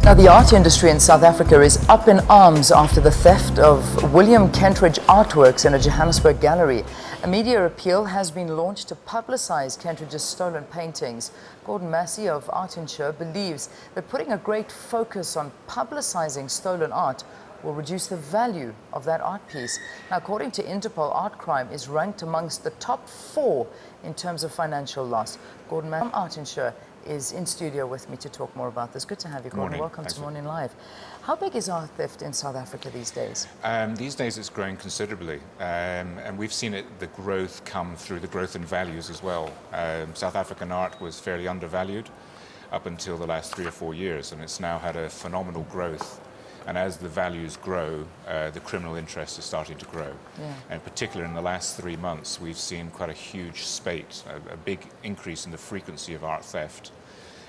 Now, the art industry in South Africa is up in arms after the theft of William Kentridge artworks in a Johannesburg gallery. A media appeal has been launched to publicize Kentridge's stolen paintings. Massie of Artinsure believes that putting a great focus on publicizing stolen art will reduce the value of that art piece. Now, according to Interpol, art crime is ranked amongst the top 4 in terms of financial loss. Massie of Artinsure is in studio with me to talk more about this. Good to have you, Gordon. Welcome to Morning Live. How big is art theft in South Africa these days? These days it's growing considerably, and we've seen the growth come through the growth in values as well. South African art was fairly undervalued up until the last 3 or 4 years, and it's now had a phenomenal growth. And as the values grow, the criminal interest is starting to grow. Yeah. And particularly in the last 3 months, we've seen quite a huge spate, a big increase in the frequency of art theft.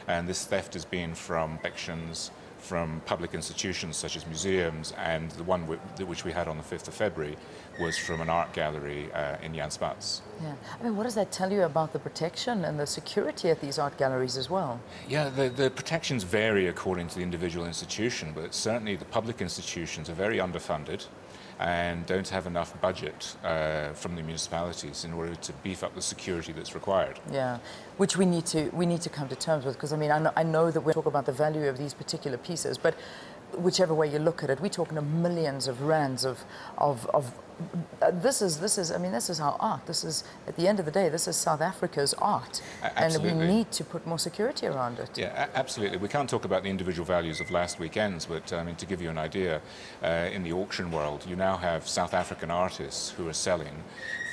And this theft has been from collections, from public institutions such as museums, and the one which we had on the 5th of February was from an art gallery in Jan Smuts. Yeah. I mean, what does that tell you about the protection and the security at these art galleries as well? Yeah, the protections vary according to the individual institution, but certainly the public institutions are very underfunded and don't have enough budget from the municipalities in order to beef up the security that's required. Yeah, which we need to come to terms with, because I mean, I know that we talk about the value of these particular pieces, but whichever way you look at it, we're talking of millions of rands of this is our art. This is, at the end of the day, this is South Africa's art. Absolutely. And we need to put more security around it. Yeah, absolutely. We can't talk about the individual values of last weekend's, but I mean, to give you an idea, in the auction world, you now have South African artists who are selling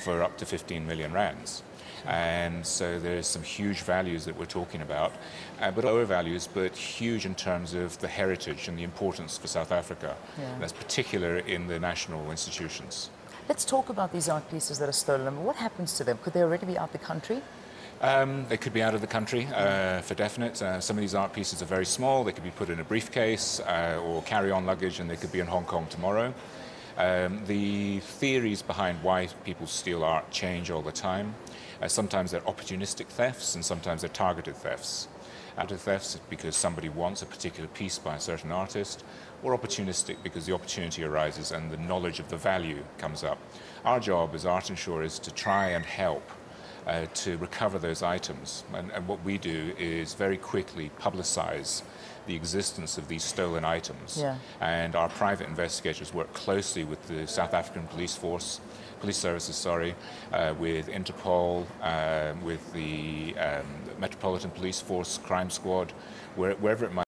for up to 15 million rands. And so there's some huge values that we're talking about, but lower values, but huge in terms of the heritage and the importance for South Africa. Yeah. That's particular in the national institutions. Let's talk about these art pieces that are stolen. What happens to them? Could they already be out the country? They could be out of the country, for definite. Some of these art pieces are very small. They could be put in a briefcase or carry-on luggage, and they could be in Hong Kong tomorrow. The theories behind why people steal art change all the time. Sometimes they're opportunistic thefts, and sometimes they're targeted thefts. Targeted thefts because somebody wants a particular piece by a certain artist, or opportunistic because the opportunity arises and the knowledge of the value comes up. Our job as Artinsure is to try and help to recover those items, and what we do is very quickly publicize the existence of these stolen items. Yeah. And our private investigators work closely with the South African police services, with Interpol, with the Metropolitan Police Force Crime Squad, wherever it might